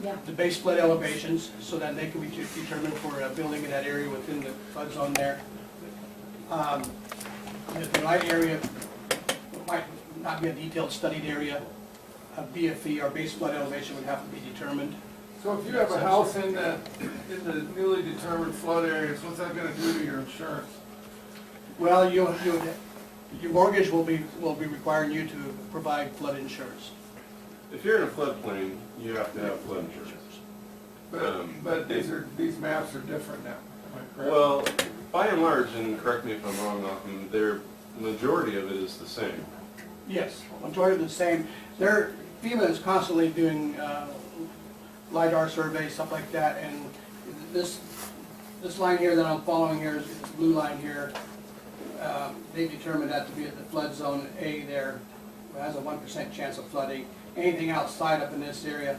the base flood elevations, so that they can be determined for building in that area within the flood zone there. The right area might not be a detailed studied area. A BFE, or base flood elevation, would have to be determined. So if you have a house in the newly determined flood areas, what's that gonna do to your insurance? Well, your mortgage will be requiring you to provide flood insurance. If you're in a floodplain, you have to have flood insurance. But these maps are different now, am I correct? Well, by and large, and correct me if I'm wrong, Malcolm, the majority of it is the same. Yes, majority of the same. FEMA is constantly doing LiDAR surveys, stuff like that, and this line here that I'm following here is this blue line here. They determined that to be at the flood zone A there, has a 1% chance of flooding. Anything outside up in this area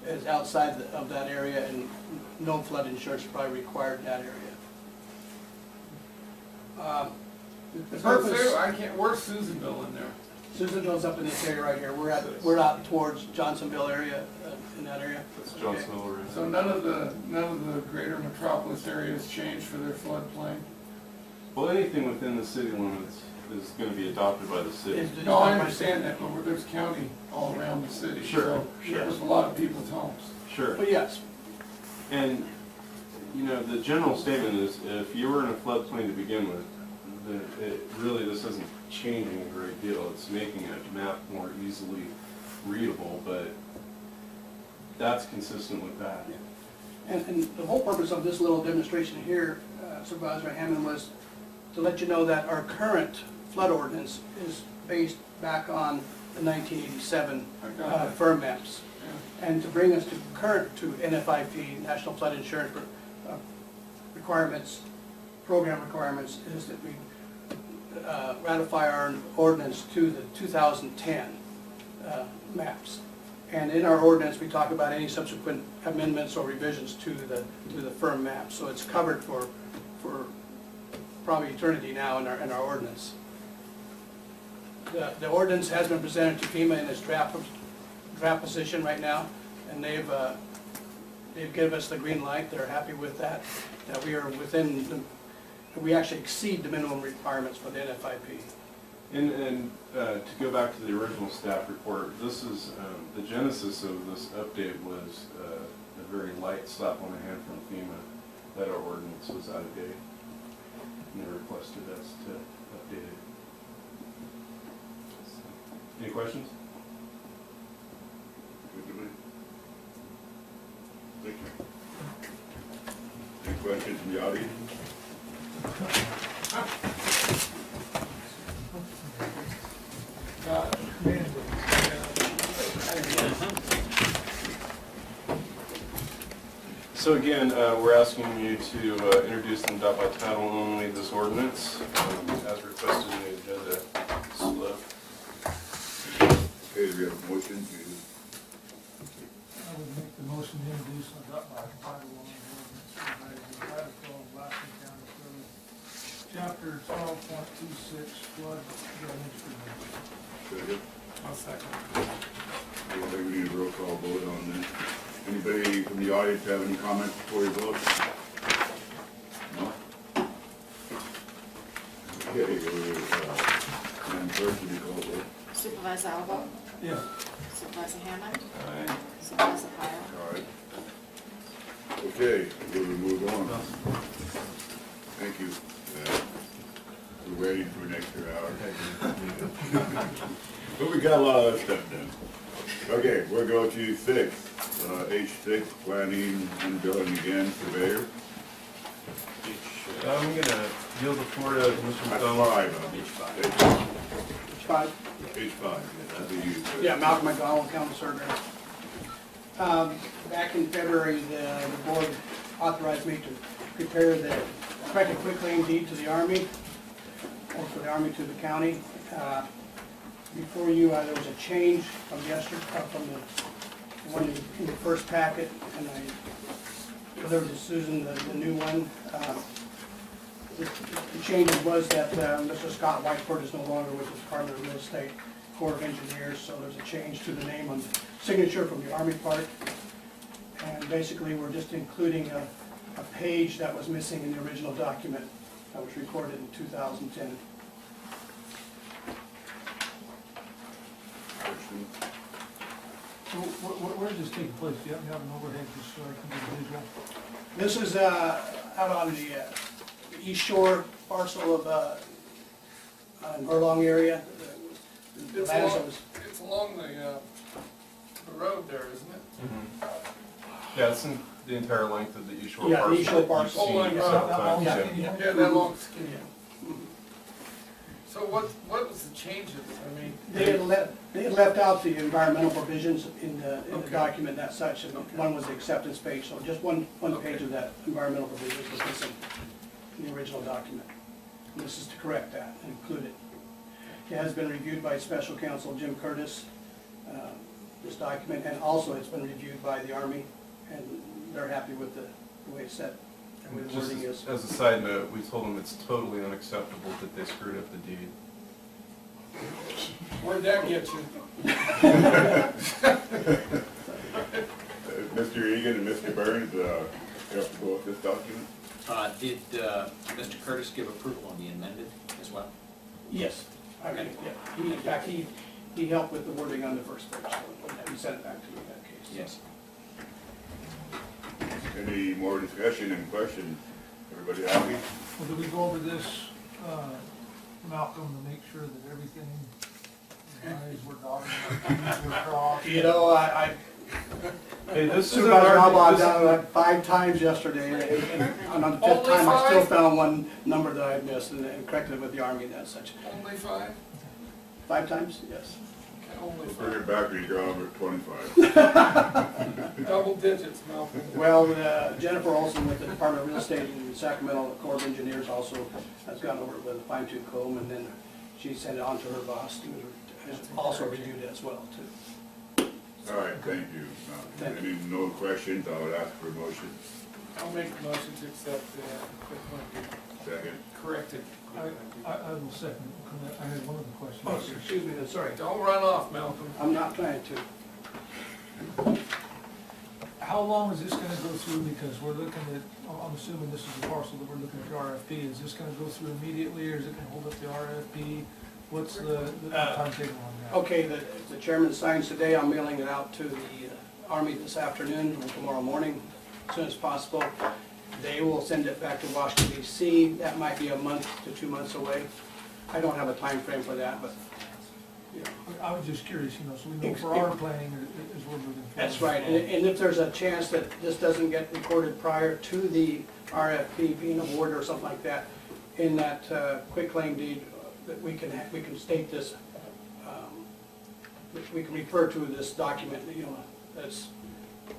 is outside of that area, and no flood insurance is probably required in that area. The purpose. Where's Susanville in there? Susanville's up in this area right here. We're out towards Johnsonville area, in that area. That's Johnsonville area. So none of the greater metropolis areas changed for their floodplain? Well, anything within the city limits is going to be adopted by the city. No, I understand that, but there's county all around the city. Sure, so sure. There's a lot of people's homes. Sure. But yes, And, you know, the general statement is, if you were in a floodplain to begin with, this isn't changing a great deal. It's making a map more easily readable, but that's consistent with that. and the whole purpose of this little demonstration here, Supervisor Hammond, was to let you know that our current flood ordinance is based back on the 1987 firm maps. And to bring us to current to NFIP, National Flood Insurance requirements, program requirements, is that we ratify our ordinance to the 2010 maps. And in our ordinance, we talk about any subsequent amendments or revisions to the firm maps. So it's covered for probably eternity now in our ordinance. The ordinance has been presented to FEMA in its draft position right now, and they've given us the green light. They're happy with that we are within we actually exceed the minimum requirements for the NFIP. And to go back to the original staff report, this is, the genesis of this update was a very light slap on the hand from FEMA that our ordinance was out of date. And they requested us to update it. So, any questions? Good to me. Thank you. Any questions from the audience? So again, we're asking you to introduce and adopt by title only this ordinance, as requested in the agenda slip. Okay, we have a motion to, I would make the motion to introduce and adopt by title only ordinance providing Title 12 Lassen County Code, Chapter 12.26 flood damage prevention. second. I'll second. I don't think we need a roll call vote on this. Anybody from the audience have any comments before you vote? No? Okay, Madam Clerk, would you call the vote? Supervisor Alba? Yes. Supervisor Hammond? Aye. Supervisor Pyle? All right. Okay, we'll move on. Thank you. We're waiting for an extra hour. But we got a lot of other stuff done. Okay, we'll go to 6, H6, planning and building again, surveyor. I'm going to yield the floor to Mr. That's McDonald. 5. H5. H5, yeah, that'd be you. Yeah, Malcolm McDonald, County Surveyor. Back in February, the board authorized me to prepare the effective quitclaim deed to the Army, or for the Army to the county. Before you, there was a change from yesterday, from the one in the first packet, and I delivered to Susan the new one. The change was that Mr. Scott Whiteford is no longer with the Department of Real Estate Corps of Engineers, so there's a change to the name on the signature from the Army part. basically, we're just including a page that was missing in the original document that was recorded in 2010. Question? So where is this taking place? Do you happen to have an overhead just so I can get a visual? This is out on the east shore parcel of Merlong area. The It's land along, that was- it's along the road there, isn't it? Yeah, it's in the entire length of the East Shore Yeah, the parcel. East Shore You've parcel. seen Oh, I know. several That long times, skinny yeah. one? Yeah, that long skinny. Yeah. So what was the changes? I mean, They had left out the environmental provisions in the Okay. document and such, and one was the acceptance page, so just one Okay. page of that environmental provisions was missing in the original document. And this is to correct that and include it. It has been reviewed by Special Counsel Jim Curtis, this document, and also it's been reviewed by the Army, and they're happy with the way it's set, and the way the Just wording is. as a side note, we told them it's totally unacceptable that they screwed up the deed. where'd that get you? Mr. Egan and Mr. Burns, you have to go with this document? Did Mr. Curtis give approval on the amended as well? Yes, I mean, yeah, in fact, he helped with the wording on the first page, so he sent it back to me in that case. Yes. Any more discussion and questions? Everybody happy? Well, did we go over this, Malcolm, to make sure that everything, the I's were dotted, and the T's were crossed? You know, I Hey, this is Supervisor Alba this- done it like 5 times yesterday, and on the 5th Only time, I still 5? found one number that I missed and corrected it with the Army and that such. Only 5? 5 times? Yes. Okay, only Bring it 5. back when you go over 25. Double digits, Malcolm. Well, Jennifer Olson with the Department of Real Estate in Sacramento, Corps of Engineers also has gone over it with a fine tooth comb, and then she sent it on to her boss, who has also reviewed it as well, too. All right, thank you. Thank Any no questions, I would ask for a motion. I'll make the motion to accept the Second. corrected. I will second, I had one other question. Oh, excuse me, sorry. Don't run off, Malcolm. I'm not trying to. How long is this gonna go through, because we're looking at, I'm assuming this is the parcel that we're looking at the RFP, is this gonna go through immediately, or is it gonna hold up the RFP? What's the timetable on that? Okay, the chairman signs today, I'm mailing it out to the Army this afternoon or tomorrow morning, as soon as possible. They will send it back to Washington DC, that might be a month to 2 months away. I don't have a time frame for that, but, you know. I was just curious, you know, so we know for our planning as we're moving forward. That's right, and if there's a chance that this doesn't get recorded prior to the RFP being awarded or something like that, in that quitclaim deed, that we can state this, we can refer to this document, you know, that's,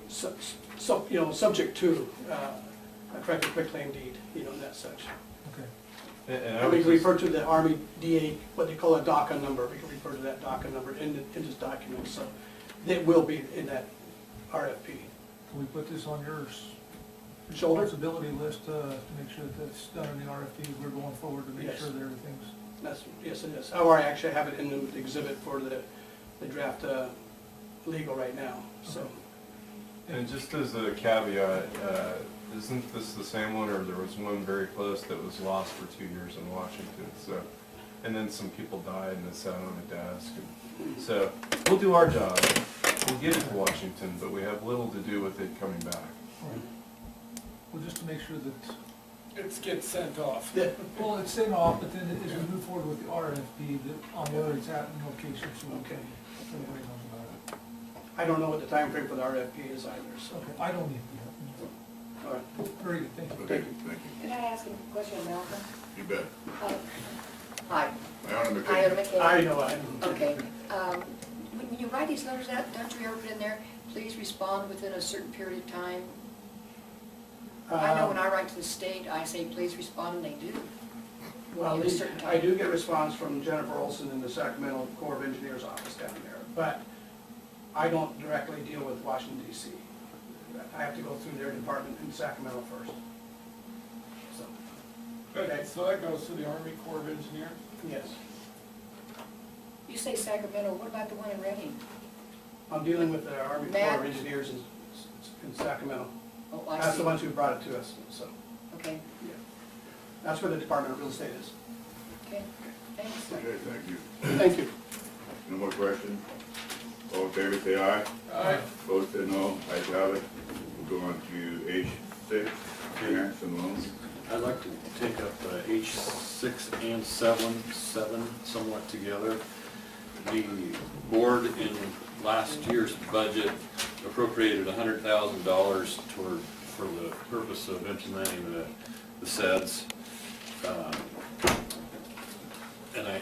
subject to a corrected quitclaim deed, you know, and that such. Okay. And I And we would can just- refer to the Army DA, what they call a DACA number, we can refer to that DACA number in this document, so it will be in that RFP. Can we put this on your Shoulder? responsibility list to make sure that that's done in the RFP as we're going forward to make Yes. sure that everything's... Yes, it is. Or I actually have it in the exhibit for the draft legal right now, so. And just as a caveat, isn't this the same one, or there was one very close that was lost for 2 years in Washington, so, and then some people died and it sat on a desk, and, so, we'll do our job, we'll get it to Washington, but we have little to do with it coming back. Well, just to make sure that, It gets sent off. well, it's sent off, but then as we move forward with the RFP, that on where it's at in location, so Okay. everybody knows about it. I don't know what the time frame for the RFP is either, so. Okay, I don't need to. All right. Very good, thank you. Okay, thank you. Can I ask a question, Malcolm? You bet. Hi, Iona I am McKay. McKay. I know, I. Okay, when you write these letters out, don't you ever put in there, please respond within a certain period of time? I know when I write to the state, I say, please respond, and they do. Well, in a certain I time. do get response from Jennifer Olson in the Sacramento Corps of Engineers office down there, but I don't directly deal with Washington DC. I have to go through their department in Sacramento first. So, Okay, so that goes to the Army Corps of Engineers? yes, You say Sacramento, what about the one in Reading? I'm dealing with the Army Corps of Engineers in in Sacramento. Oh, I That's the see. ones who brought it to us, so, Okay, yeah. That's where the Department of Real Estate is. okay, thanks. Okay, thank you. Thank you. No more questions? All in favor, say aye. Aye. Opposed, say no. Ayes have it. We'll go on to H6, grants and loans. I'd like to take up H6 and 7 somewhat together. The board in last year's budget appropriated $100,000 for the purpose of implementing the SEDS.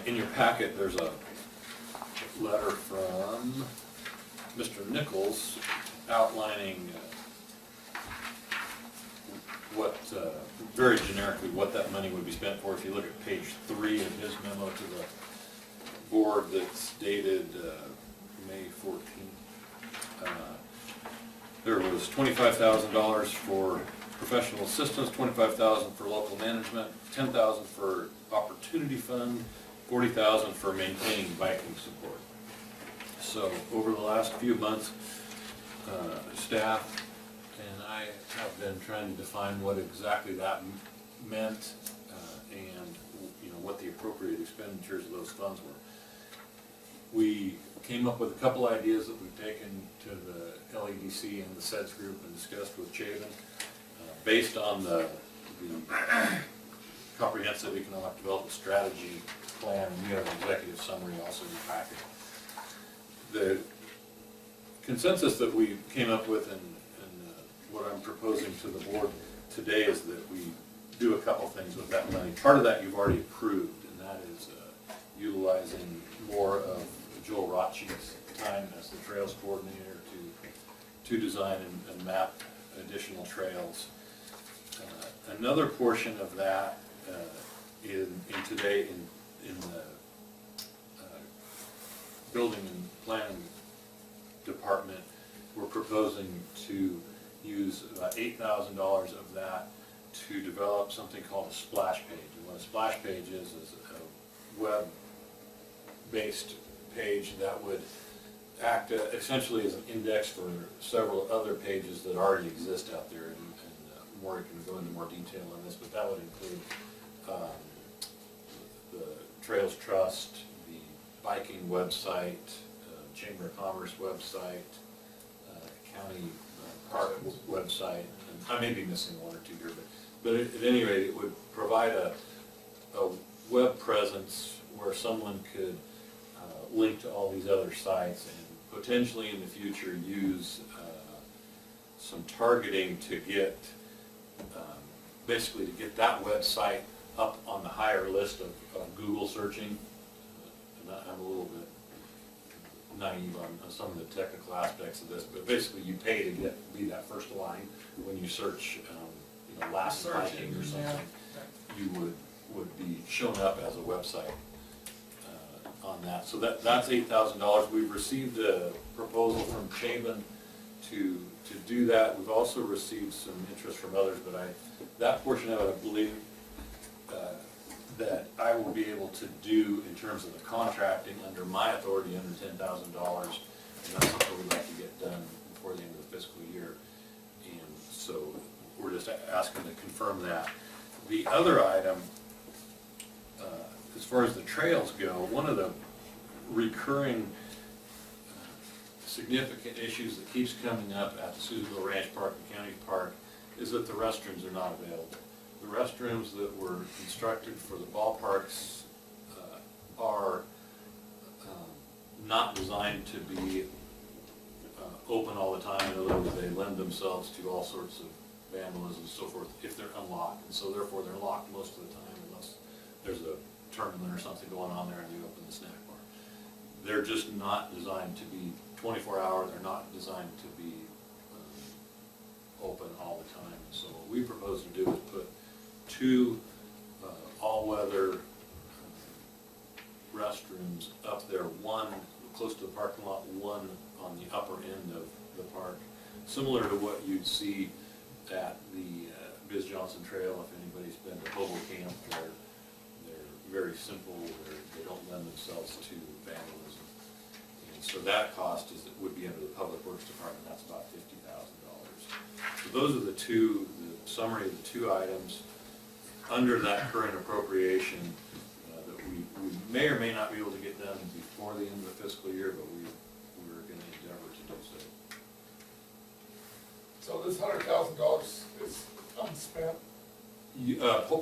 In your packet, there's a letter from Mr. Nichols outlining what, very generically, what that money would be spent for. If you look at page 3 of his memo to the board that's dated May 14th, there was $25,000 for professional assistance, $25,000 for local management, $10,000 for opportunity fund, $40,000 for maintaining biking support. So over the last few months, staff and I have been trying to define what exactly that meant and what the appropriate expenditures of those funds were. We came up with a couple ideas that we've taken to the LEDC and the SEDS group and discussed with Chabon. Based on the comprehensive economic development strategy plan, and you have an executive summary also in your packet. The consensus that we came up with and what I'm proposing to the board today is that we do a couple things with that money. Part of that you've already approved, and that is utilizing more of Joel Rotchie's time as the trails coordinator to design and map additional trails. Another portion of that in the building and planning department, we're proposing to use about $8,000 of that to develop something called a splash page. And what a splash page is a web-based page that would act essentially as an index for several other pages that already exist out there. And more can go into more detail on this, but that would include the Trails Trust, the biking website, Chamber of Commerce website, county park website, and I may be missing one or two here, but at any rate, it would provide a web presence where someone could link to all these other sites and potentially in the future use some targeting to get basically to get that website up on the higher list of Google searching. And I'm a little bit naive on some of the technical aspects of this, but basically you pay to be that first line when you search, Lassen biking or something. You would be shown up as a website on that. So that's $8,000. We've received a proposal from Chabon to do that. We've also received some interest from others, but that portion of it, I believe, that I will be able to do in terms of the contracting under my authority under $10,000, and that's something we'd like to get done before the end of the fiscal year. And so we're just asking to confirm that. The other item, as far as the trails go, one of the recurring significant issues that keeps coming up at the Susanville Ranch Park and County Park is that the restrooms are not available. The restrooms that were constructed for the ballparks are not designed to be open all the time. In other words, they lend themselves to all sorts of vandalism and so forth if they're unlocked. And so therefore they're locked most of the time unless there's a tournament or something going on there and they open the snack bar. They're just not designed to be 24-hour. They're not designed to be open all the time. So what we propose to do is put 2 all-weather restrooms up there, one close to the parking lot, one on the upper end of the park, similar to what you'd see at the Biz Johnson Trail. If anybody's been to Hobo Camp, they're very simple. They don't lend themselves to vandalism. And so that cost would be under the Public Works Department. That's about $50,000. those are the two, the summary of the two items under that current appropriation that we may or may not be able to get done before the end of the fiscal year, but we're going to endeavor to do so. So this $100,000 is unspent?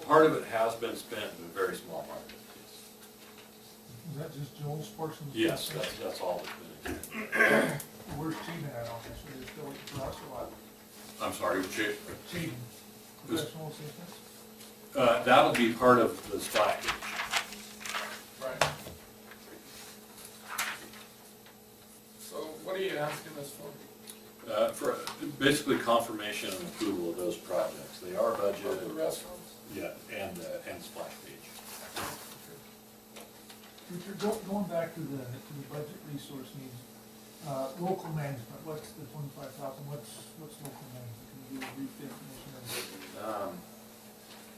Part of it has been spent, but a very small part of it. Is that just Joel's portion? Yes, that's all that's been. Where's Cheatham at on this? Are they still waiting for us or what? I'm sorry, Chief. Cheatham, professional assistance? That'll be part of the splash page. Right. So what are you asking us for? For basically confirmation and approval of those projects. They are For the budgeted, restrooms? yeah, and splash page. Richard, going back to the budget resource needs, local management, what's the 25,000, what's local management? Can you give a brief definition of it?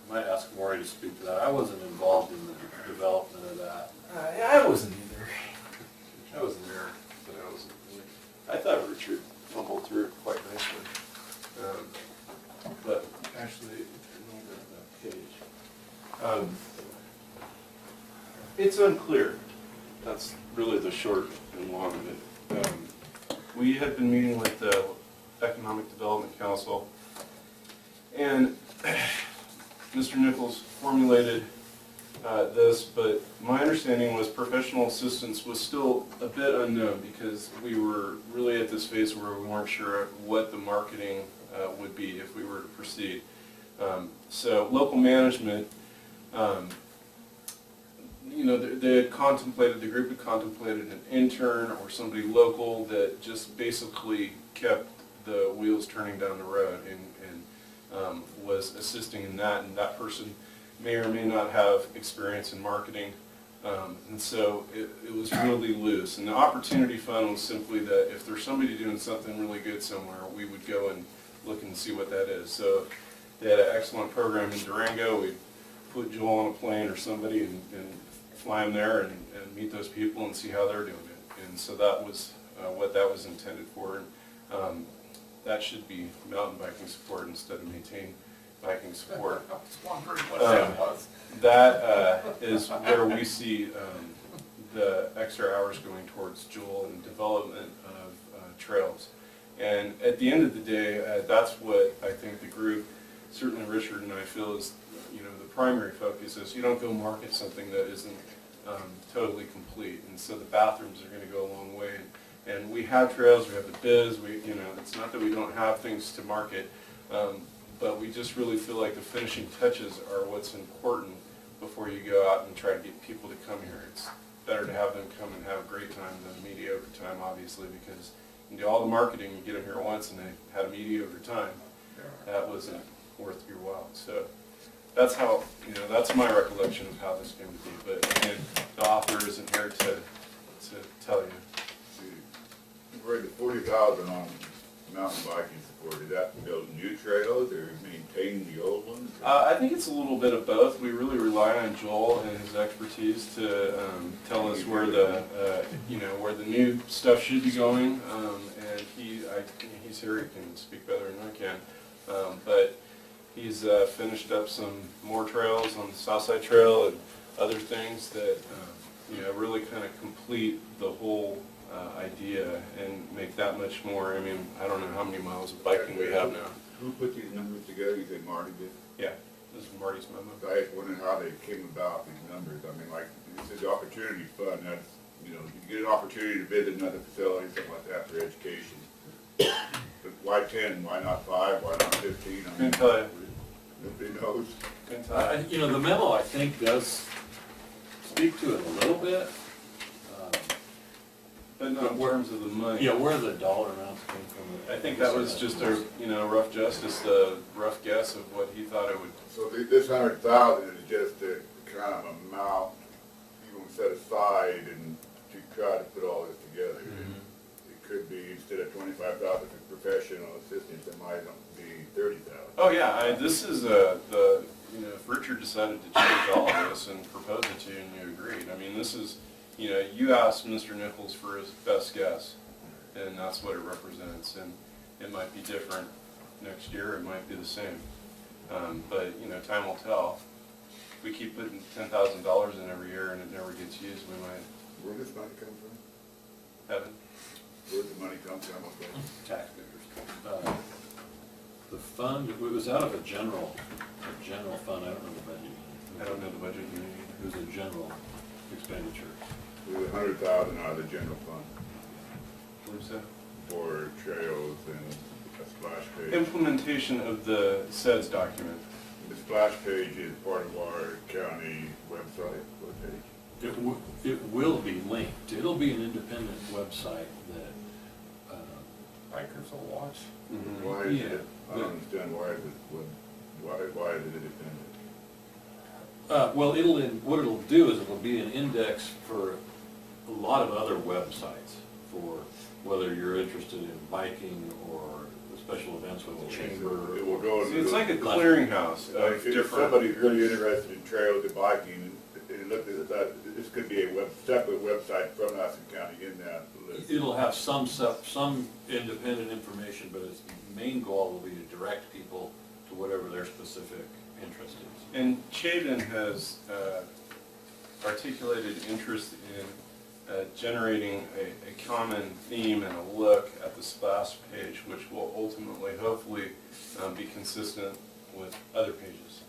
I might ask Maury to speak to that. I wasn't involved in the development of that. I wasn't either. I wasn't there, but I wasn't really. I thought Richard fumbled through it quite nicely. But actually, I don't know that page. It's unclear. That's really the short and long of it. We had been meeting with the Economic Development Council, and Mr. Nichols formulated this, but my understanding was professional assistance was still a bit unknown because we were really at this phase where we weren't sure what the marketing would be if we were to proceed. So local management, you know, they had contemplated, the group had contemplated an intern or somebody local that just basically kept the wheels turning down the road and was assisting in that, and that person may or may not have experience in marketing, and so it was really loose. And the opportunity fund was simply that if there's somebody doing something really good somewhere, we would go and look and see what that is. So they had an excellent program in Durango. We'd put Joel on a plane or somebody and fly them there and meet those people and see how they're doing it. And so that was what that was intended for. And that should be mountain biking support instead of maintain biking support. I was wondering what that was. That is where we see the extra hours going towards Joel and development of trails. And at the end of the day, that's what I think the group, certainly Richard and I feel is, you know, the primary focus is you don't go market something that isn't totally complete. And so the bathrooms are going to go a long way. And we have trails, we have the biz, you know, it's not that we don't have things to market, but we just really feel like the finishing touches are what's important before you go out and try to get people to come here. It's better to have them come and have a great time than a mediocre time, obviously, because you can do all the marketing, you get them here once and they had a mediocre time. That wasn't worth your while. So that's how, you know, that's my recollection of how this came to be. But again, the author isn't here to tell you. We're at the 40,000 on mountain biking support. Is that build new trails or maintain the old ones? I think it's a little bit of both. We really rely on Joel and his expertise to tell us where the you know, where the new stuff should be going. And he's here. He can speak better than I can. But he's finished up some more trails on the Southside Trail and other things that you know, really kind of complete the whole idea and make that much more. I mean, I don't know how many miles of biking we have now. Who put these numbers together? You said Marty did? Yeah, this is Marty's memo. So I just wondered how they came about, these numbers. I mean, like, this is the opportunity fund, that's, you know, you get an opportunity to visit another facility, something like that for education. But why 10? Why not 5? Why not 15? I mean, Couldn't tell you. nobody knows. Couldn't tell you. You know, the memo, I think, does speak to it a little bit. But not in terms of the money. Yeah, where the dollar amounts came from. I think that was just a, you know, rough justice, the rough guess of what he thought it would. So this 100,000 is just a kind of amount you can set aside and to try to put all this together. It could be, instead of 25,000 for professional assistance, it might be 30,000. Oh yeah, this is the, you know, if Richard decided to change all of this and propose it to you and you agreed, I mean, this is, you know, you asked Mr. Nichols for his best guess, and that's what it represents, and it might be different next year, it might be the same. But, you know, time will tell. If we keep putting $10,000 in every year and it never gets used, we might Where does money come from? have it. Where'd the money come from? Okay. Taxpayers. The fund, it was out of a general fund, I don't know the budget. I don't know the budget unit. It was a general expenditure. We had 100,000 out of the general fund I believe so. for trails and a splash page. Implementation of the SEDS document. The splash page is part of our county website, webpage. It will be linked. It'll be an independent website that, Bikers will watch. Why is Yeah. it, I don't understand why is it, why is it independent? well, what it'll do is it'll be an index for a lot of other websites for whether you're interested in biking or the special events with the chamber. It will go See, into. it's like a clearinghouse Like, of if different. somebody's really interested in trails and biking, and look at that, this could be a separate website from Lassen County in that list. It'll have some independent information, but its main goal will be to direct people to whatever their specific interest is. And Chayden has articulated interest in generating a common theme and a look at the splash page, which will ultimately, hopefully, be consistent with other pages.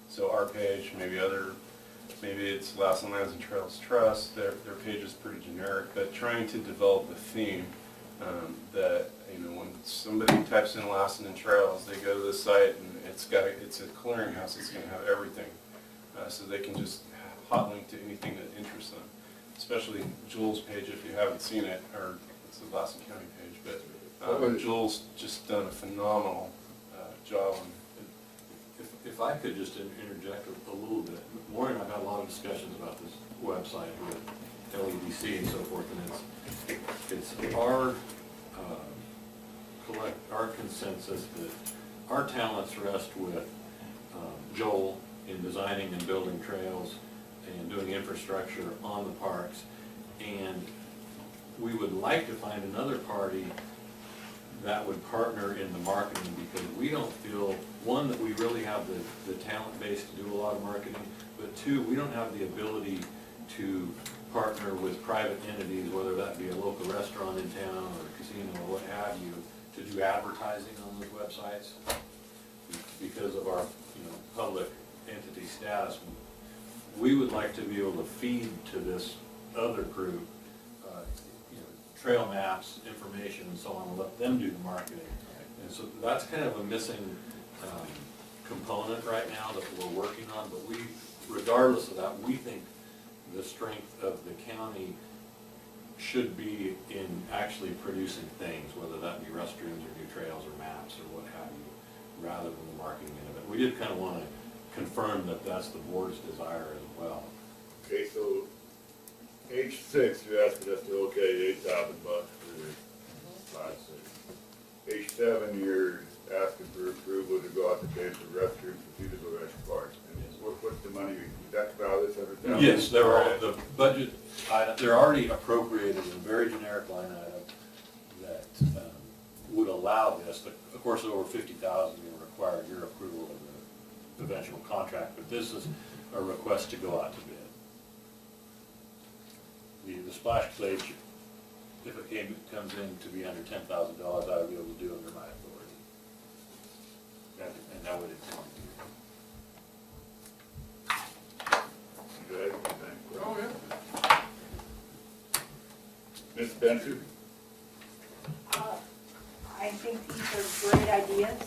So our page, maybe it's Lassen Lands and Trails Trust, their page is pretty generic, but trying to develop a theme that, you know, when somebody types in Lassen and Trails, they go to the site and it's a clearinghouse, it's gonna have everything. So they can just hot link to anything that interests them. Especially Jules' page, if you haven't seen it, or it's the Lassen County page, but Jules just done a phenomenal job on it. If I could just interject a little bit, Maureen and I've had a lot of discussions about this website with LEDC and so forth, and it's our our consensus that our talents rest with Joel in designing and building trails and doing infrastructure on the parks, and we would like to find another party that would partner in the marketing, because we don't feel, one, that we really have the talent base to do a lot of marketing, but two, we don't have the ability to partner with private entities, whether that be a local restaurant in town or a casino or what have you, to do advertising on those websites. Because of our, public entity status, we would like to be able to feed to this other group, trail maps, information, and so on, and let them do the marketing. And so that's kind of a missing component right now that we're working on, but regardless of that, we think the strength of the county should be in actually producing things, whether that be restrooms or new trails or maps or what have you, rather than the marketing end of it. We did kind of want to confirm that that's the board's desire as well. Okay, so page 6, you're asking us to okay $8,000 for the splash page. Page 7, you're asking for approval to go out to bid for restrooms for Petersville Ranch Park. And what's the money, that's about this $100,000? Yes, they're all, the budget item, they're already appropriated in a very generic line item that would allow this. Of course, over 50,000 will require your approval of the eventual contract, but this is a request to go out to bid. The splash page, if it comes in to be under $10,000, I would be able to do under my authority. And that would intend to do. Okay, thanks. Oh, yeah. Ms. Spencer? I think these are great ideas.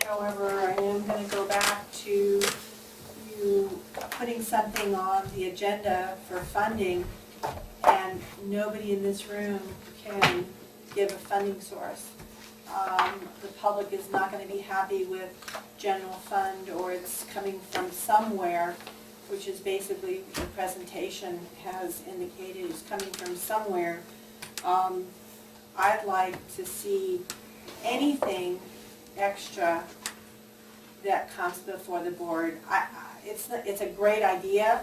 However, I am going to go back to you putting something on the agenda for funding, and nobody in this room can give a funding source. The public is not going to be happy with general fund, or it's coming from somewhere, which is basically the presentation has indicated is coming from somewhere. I'd like to see anything extra that comes before the board. It's a great idea,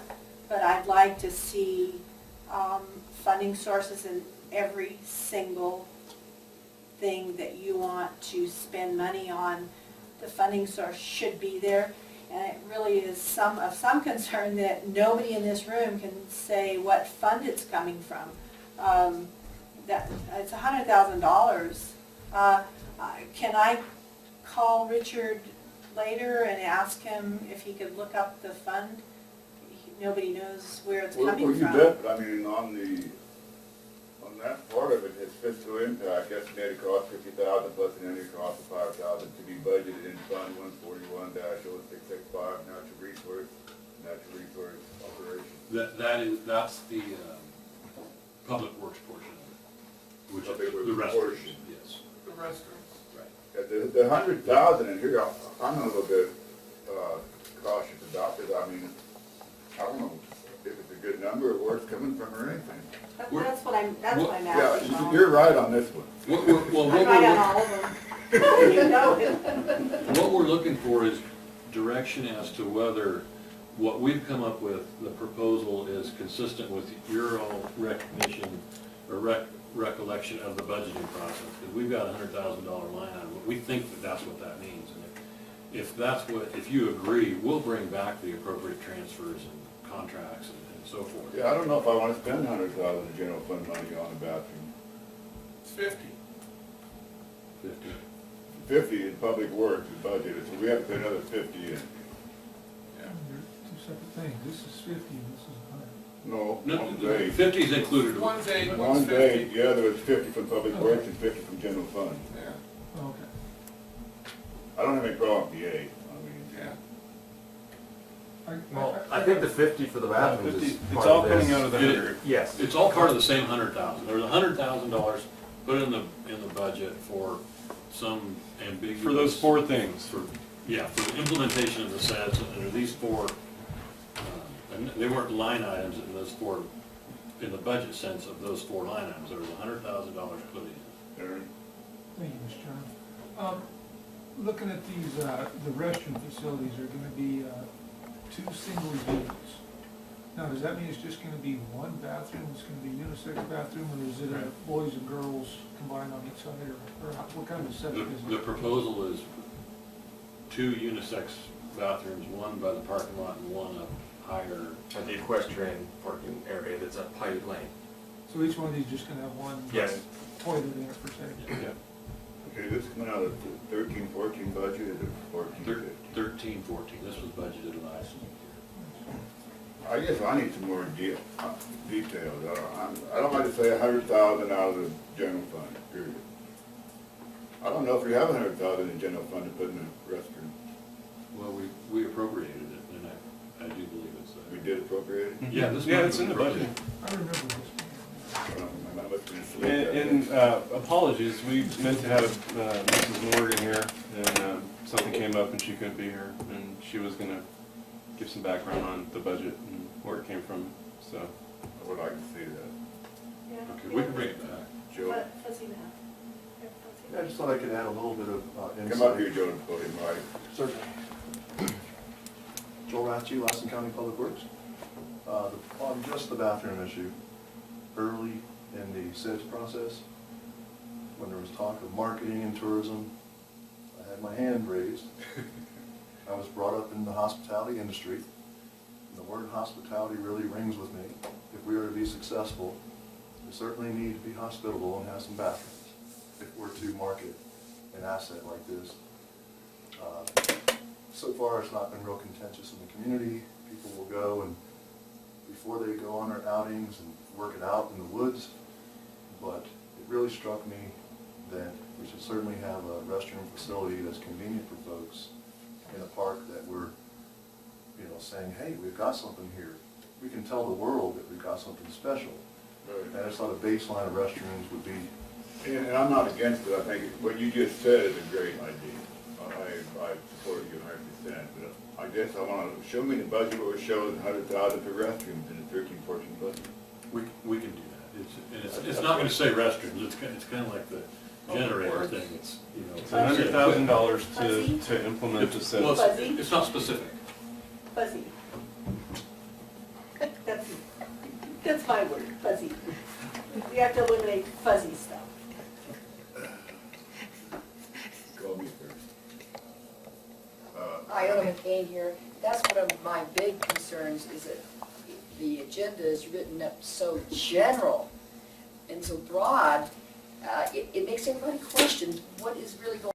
but I'd like to see funding sources in every single thing that you want to spend money on, the funding source should be there. And it really is of some concern that nobody in this room can say what fund it's coming from. That, it's $100,000. Can I call Richard later and ask him if he could look up the fund? Nobody knows where it's Well, coming you from. bet, but I mean, on that part of it, it's fiscal impact, estimated cost 50,000 plus an energy cost of 5,000 to be budgeted in Fund 141-0665, natural resource operation. That's the public works portion of it, which Public is works the rest. portion. Yes, The restrooms. right. The 100,000 in here, I'm a little bit cautious about it. I mean, I don't know if it's a good number or where it's coming from or anything. That's what I'm asking. Yeah, you're right on this one. I'm right on all of them. You know it. What we're looking for is direction as to whether what we've come up with, the proposal, is consistent with your all recognition or recollection of the budgeting process. Because we've got a $100,000 line item, but we think that that's what that means. And if you agree, we'll bring back the appropriate transfers and contracts and so forth. Yeah, I don't know if I want to spend 100,000 of general fund money on the bathroom. It's 50. 50. 50 in public works is budgeted, so we have to put another 50 in. Yeah. They're two separate things. This is 50 and this is 100. No, No, one's 8. 50 is included. One's 8, one's One's 50. 8, the other is 50 from public works and 50 from general fund. Yeah, Okay. I don't have any problem with the 8. I mean, yeah. Well, I think the 50 for the bathrooms is It's part all of coming this. out of the 100. Yes. It's all part of the same 100,000. There's $100,000 put in the budget for some ambiguous. For those 4 things. For the implementation of the sets, and there are these 4, and they weren't line items in those 4, in the budget sense of those 4 line items. There was $100,000 put in. Aaron? Thank you, Mr. Chairman. Looking at these, the restroom facilities are gonna be 2 single units. Now, does that mean it's just gonna be one bathroom, it's gonna be unisex bathroom, or is it boys and girls combined on each side, or what kind of setup is it? The proposal is 2 unisex bathrooms, one by the parking lot and one up higher. At the equestrian parking area that's at Pilot Lane. So each one of these just gonna have one Yes. toilet in it per se? Yeah. Okay, this is coming out of the 13-14 budget or 14-15? 13, 14, this was budgeted last year. I guess I need some more details. I don't like to say 100,000 out of the general fund, period. I don't know if we have 100,000 in general fund to put in a restroom. Well, we appropriated it, and I do believe it's there. We did appropriate it? Yeah, this Yeah, money it's was in the budget. I remember this. I must have been asleep. And apologies, we meant to have Mrs. Morgan here, and something came up and she couldn't be here, and she was gonna give some background on the budget and where it came from, so. I would like to see that. Okay, we can bring it back. Joe, Fuzzy map. I just thought I could add a little bit of insight. come up here, Joe, and put him right. Certainly. Joel Ratchie, Lassen County Public Works. On just the bathroom issue, early in the sales process, when there was talk of marketing and tourism, I had my hand raised. I was brought up in the hospitality industry. And the word hospitality really rings with me. If we are to be successful, we certainly need to be hospitable and have some bathrooms if we're to market an asset like this. So far, it's not been real contentious in the community. People will go and, before they go on their outings, and work it out in the woods. But it really struck me that we should certainly have a restroom facility that's convenient for folks in a park that we're, saying, hey, we've got something here. We can tell the world that we've got something special. And I just thought a baseline of restrooms would be. And I'm not against it, I think what you just said is a great idea. I support you 100%, but I guess I want to, show me the budget where it shows 100,000 for restrooms in the 13-14 budget. We can do that. It's not gonna say restrooms, it's kind of like the generator thing, it's, It's $100,000 to implement the Well, set. it's not specific. Fuzzy. That's my word, fuzzy. We have to eliminate fuzzy stuff. Iona McCain here. That's one of my big concerns, is that the agenda is written up so general and so broad, it makes everybody question what is really going on.